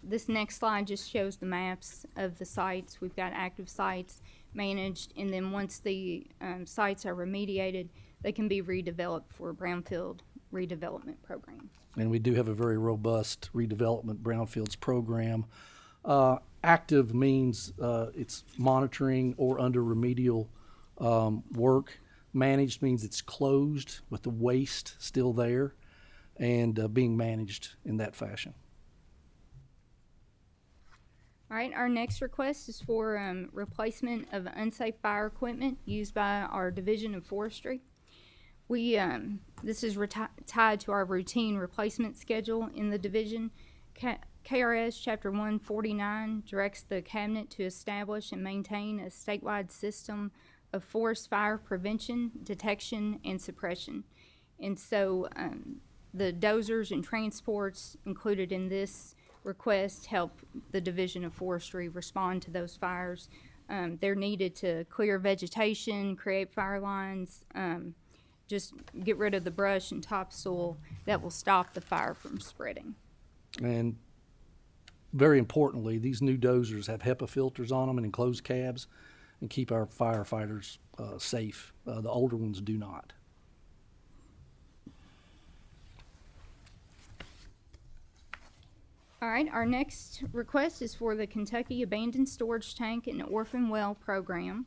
This next slide just shows the maps of the sites. We've got active sites managed, and then once the sites are remediated, they can be redeveloped for a brownfield redevelopment program. And we do have a very robust redevelopment brownfields program. Active means it's monitoring or under remedial work. Managed means it's closed with the waste still there and being managed in that fashion. All right, our next request is for replacement of unsafe fire equipment used by our Division of Forestry. This is tied to our routine replacement schedule in the division. KRS Chapter 149 directs the cabinet to establish and maintain a statewide system of forest fire prevention, detection, and suppression. And so the dozers and transports included in this request help the Division of Forestry respond to those fires. They're needed to clear vegetation, create fire lines, just get rid of the brush and topsoil that will stop the fire from spreading. And very importantly, these new dozers have HEPA filters on them and enclosed cabs and keep our firefighters safe. The older ones do not. All right, our next request is for the Kentucky Abandoned Storage Tank and Orphan Well Program.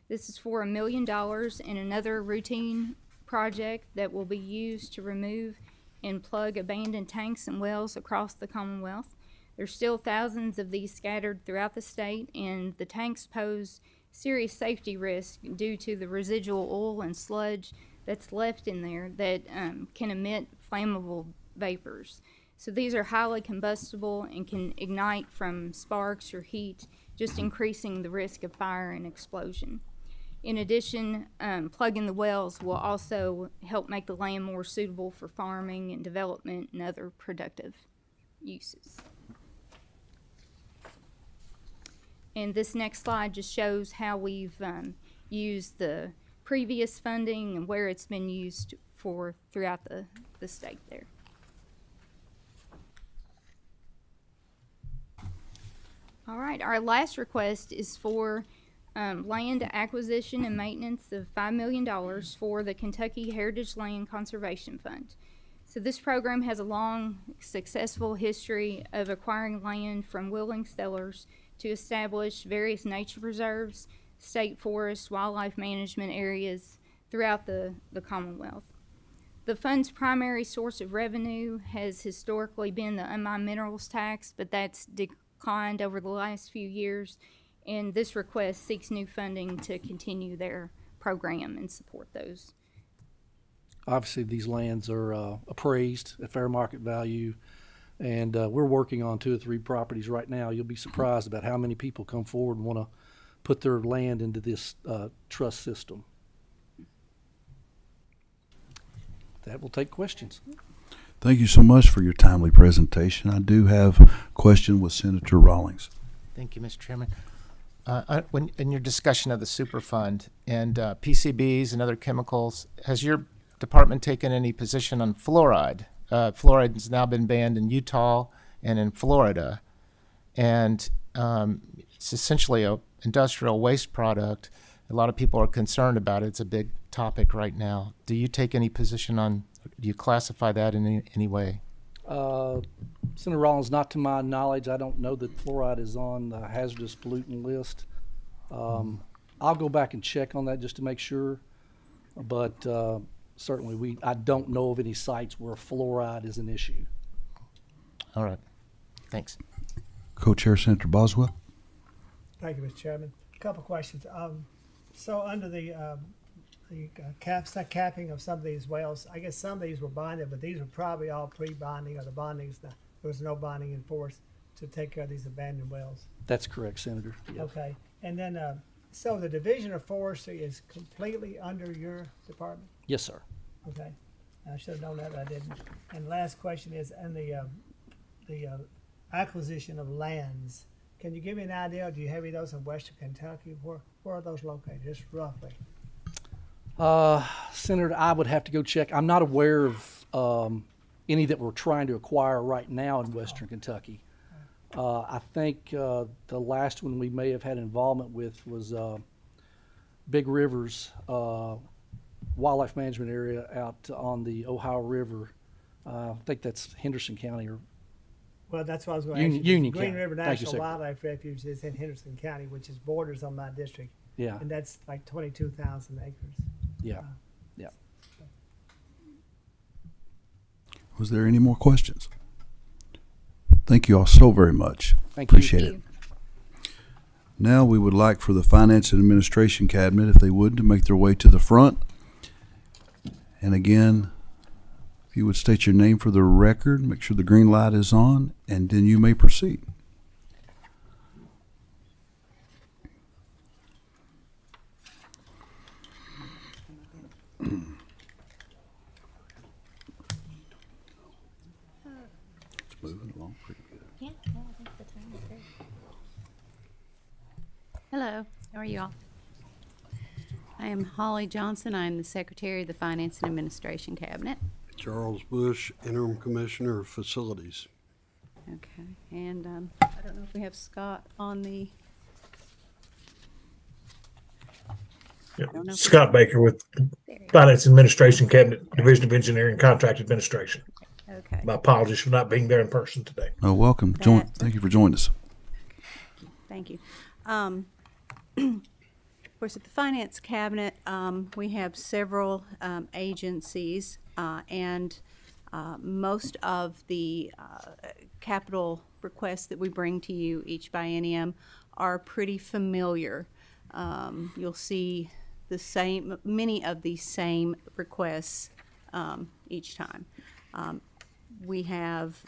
This is for $1 million and another routine project that will be used to remove and plug abandoned tanks and wells across the Commonwealth. There's still thousands of these scattered throughout the state, and the tanks pose serious safety risk due to the residual oil and sludge that's left in there that can emit flammable vapors. So these are highly combustible and can ignite from sparks or heat, just increasing the risk of fire and explosion. In addition, plugging the wells will also help make the land more suitable for farming and development and other productive uses. And this next slide just shows how we've used the previous funding and where it's been used for throughout the state there. All right, our last request is for land acquisition and maintenance of $5 million for the Kentucky Heritage Land Conservation Fund. So this program has a long, successful history of acquiring land from willing sellers to establish various nature preserves, state forests, wildlife management areas throughout the Commonwealth. The fund's primary source of revenue has historically been the unmined minerals tax, but that's declined over the last few years, and this request seeks new funding to continue their program and support those. Obviously, these lands are appraised at fair market value, and we're working on 2 or 3 properties right now. You'll be surprised about how many people come forward and want to put their land into this trust system. That will take questions. Thank you so much for your timely presentation. I do have a question with Senator Rawlings. Thank you, Mr. Chairman. When in your discussion of the Superfund and PCBs and other chemicals, has your department taken any position on fluoride? Fluoride has now been banned in Utah and in Florida, and it's essentially a industrial waste product. A lot of people are concerned about it. It's a big topic right now. Do you take any position on, do you classify that in any way? Senator Rollins, not to my knowledge. I don't know that fluoride is on the hazardous pollutant list. I'll go back and check on that just to make sure, but certainly I don't know of any sites where fluoride is an issue. All right, thanks. Co-Chair Senator Boswell. Thank you, Mr. Chairman. A couple questions. So under the capping of some of these wells, I guess some of these were bonded, but these were probably all pre-bonding, or the bondings, there was no bonding in force to take care of these abandoned wells. That's correct, Senator. Yes. Okay, and then so the Division of Forestry is completely under your department? Yes, sir. Okay, I should have known that, but I didn't. And last question is, and the acquisition of lands. Can you give me an idea? Do you have any of those in Western Kentucky? Where are those located, just roughly? Senator, I would have to go check. I'm not aware of any that we're trying to acquire right now in Western Kentucky. I think the last one we may have had involvement with was Big Rivers Wildlife Management Area out on the Ohio River. I think that's Henderson County or Well, that's what I was going to ask you. Union Green County. River Thank you, National sir. Wildlife Refuge is in Henderson County, which is borders on my district. Yeah. And that's like 22,000 acres. Yeah. Yeah. Was there any more questions? Thank you all so very much. Thank you. Appreciate it. Now we would like for the Finance and Administration Cabinet, if they would, to make their way to the front. And again, if you would state your name for the record, make sure the green light is on, and then you may proceed. It's moving along pretty good. Yeah, I think the time is great. Hello, how are you all? I am Holly Johnson. I am the Secretary of the Finance and Administration Cabinet. Charles Bush, Interim Commissioner of Facilities. Okay, and I don't know if we have Scott on the. Scott Baker with Finance and Administration Cabinet, Division of Engineering Contract Administration. Okay. My apologies for not being there in person today. Oh, welcome. Thank you for joining us. Thank you. Of course, at the Finance Cabinet, we have several agencies, and most of the capital requests that we bring to you each biennium are pretty familiar. You'll see many of the same requests each time. We have,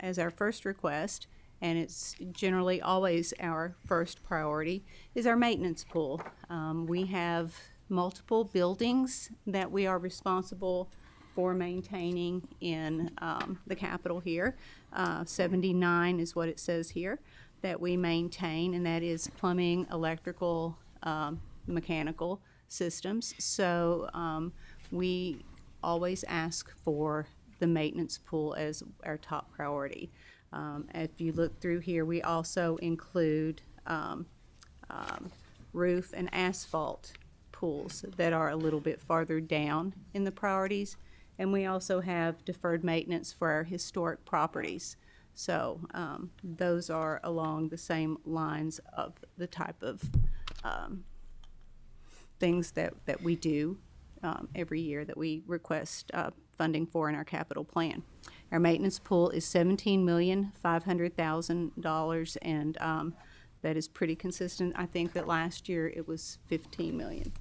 as our first request, and it's generally always our first priority, is our maintenance pool. We have multiple buildings that we are responsible for maintaining in the Capitol here. 79 is what it says here that we maintain, and that is plumbing, electrical, mechanical systems. So we always ask for the maintenance pool as our top priority. If you look through here, we also include roof and asphalt pools that are a little bit farther down in the priorities. And we also have deferred maintenance for our historic properties. So those are along the same lines of the type of things that we do every year that we request funding for in our capital plan. Our maintenance pool is $17,500,000, and that is pretty consistent. I think that last year it was $15 million.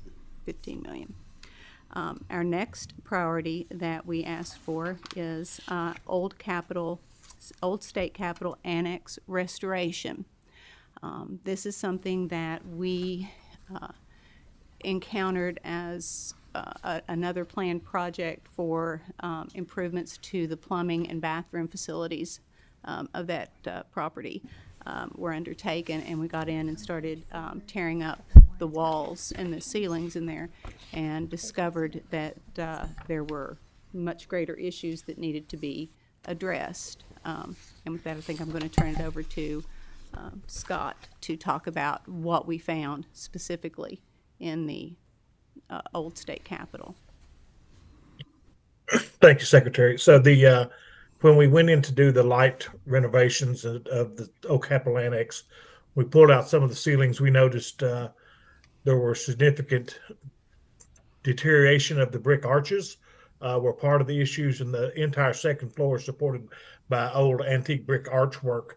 Our next priority that we asked for is Old State Capitol Annex restoration. This is something that we encountered as another planned project for improvements to the plumbing and bathroom facilities of that property were undertaken, and we got in and started tearing up the walls and the ceilings in there, and discovered that there were much greater issues that needed to be addressed. And with that, I think I'm going to turn it over to Scott to talk about what we found specifically in the Old State Capitol. Thank you, Secretary. So when we went in to do the light renovations of the Old Capitol Annex, we pulled out some of the ceilings. We noticed there were significant deterioration of the brick arches were part of the issues, and the entire second floor is supported by old antique brick archwork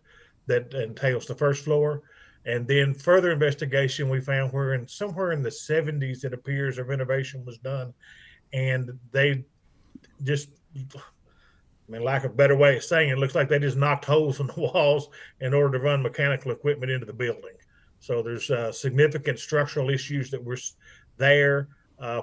that entails the first floor. And then further investigation, we found somewhere in the 70s, it appears a renovation was done, and they just, lack of a better way of saying it, looks like they just knocked holes in the walls in order to run mechanical equipment into the building. So there's significant structural issues that were there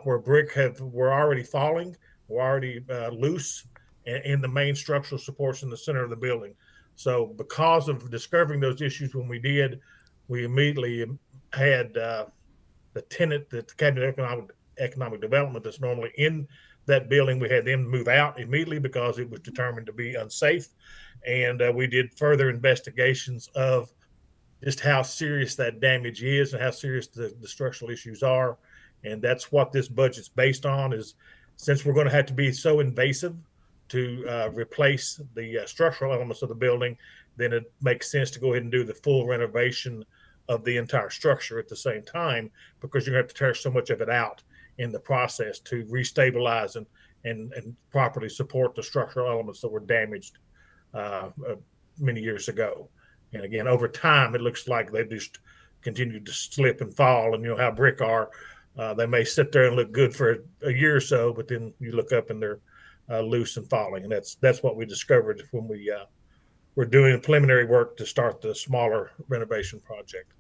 where brick were already falling, were already loose in the main structural supports in the center of the building. So because of discovering those issues when we did, we immediately had the tenant, the Cabinet Economic Development that's normally in that building, we had them move out immediately because it was determined to be unsafe. And we did further investigations of just how serious that damage is and how serious the structural issues are. And that's what this budget's based on, is since we're going to have to be so invasive to replace the structural elements of the building, then it makes sense to go ahead and do the full renovation of the entire structure at the same time, because you're going to have to tear so much of it out in the process to restabilize and properly support the structural elements that were damaged many years ago. And again, over time, it looks like they just continue to slip and fall. And you know how brick are. They may sit there and look good for a year or so, but then you look up and they're loose and falling. And that's what we discovered when we were doing preliminary work to start the smaller renovation project.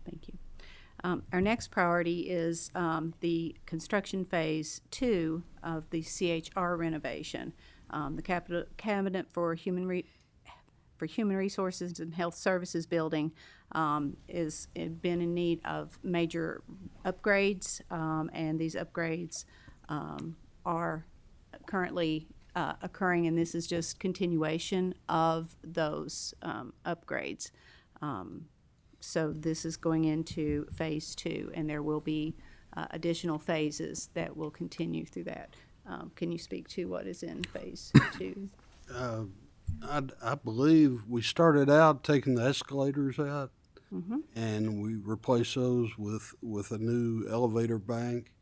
Thank you. Our next priority is the construction phase 2 of the CHR renovation. The Cabinet for Human Resources and Health Services building is been in need of major upgrades, and these upgrades are currently occurring, and this is just continuation of those upgrades. So this is going into phase 2, and there will be additional phases that will continue through that. Can you speak to what is in phase 2? I believe we started out taking the escalators out, Mm-hmm. and we replaced those with a new elevator bank.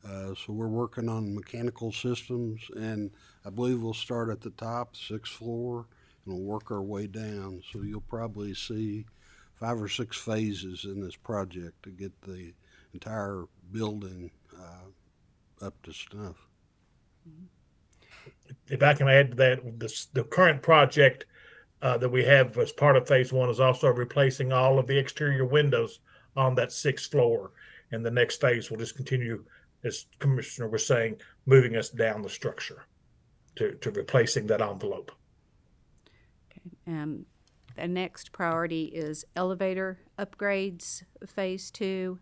So we're working on mechanical systems, and I believe we'll start at the top, 6th floor, and we'll work our way down. So you'll probably see 5 or 6 phases in this project to get the entire building up to snuff. If I can add to that, the current project that we have as part of phase one is also replacing all of the exterior windows on that 6th floor. And the next phase will just continue, as Commissioner was saying, moving us down the structure to replacing that envelope. The next priority is elevator upgrades, phase 2.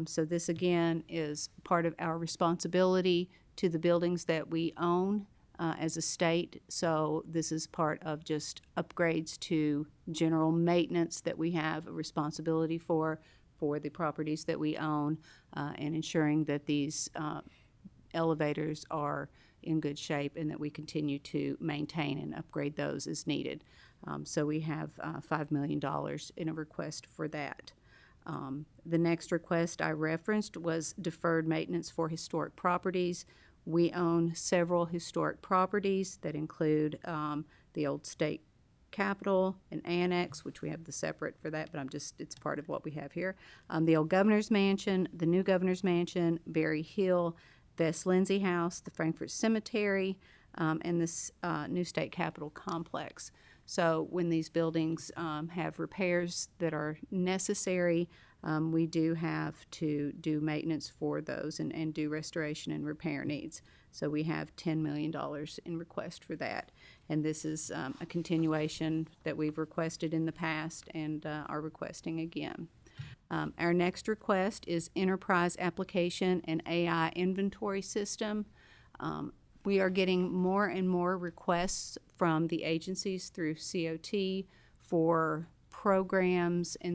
So this again is part of our responsibility to the buildings that we own as a state. So this is part of just upgrades to general maintenance that we have a responsibility for the properties that we own, and ensuring that these elevators are in good shape and that we continue to maintain and upgrade those as needed. So we have $5 million in a request for that. The next request I referenced was deferred maintenance for historic properties. We own several historic properties that include the old state capitol and annex, which we have the separate for that, but it's part of what we have here. The old governor's mansion, the new governor's mansion, Berry Hill, Vest Lindsay House, the Frankfort Cemetery, and this new state capitol complex. So when these buildings have repairs that are necessary, we do have to do maintenance for those and do restoration and repair needs. So we have $10 million in request for that. And this is a continuation that we've requested in the past and are requesting again. Our next request is Enterprise Application and AI Inventory System. We are getting more and more requests from the agencies through COT for programs and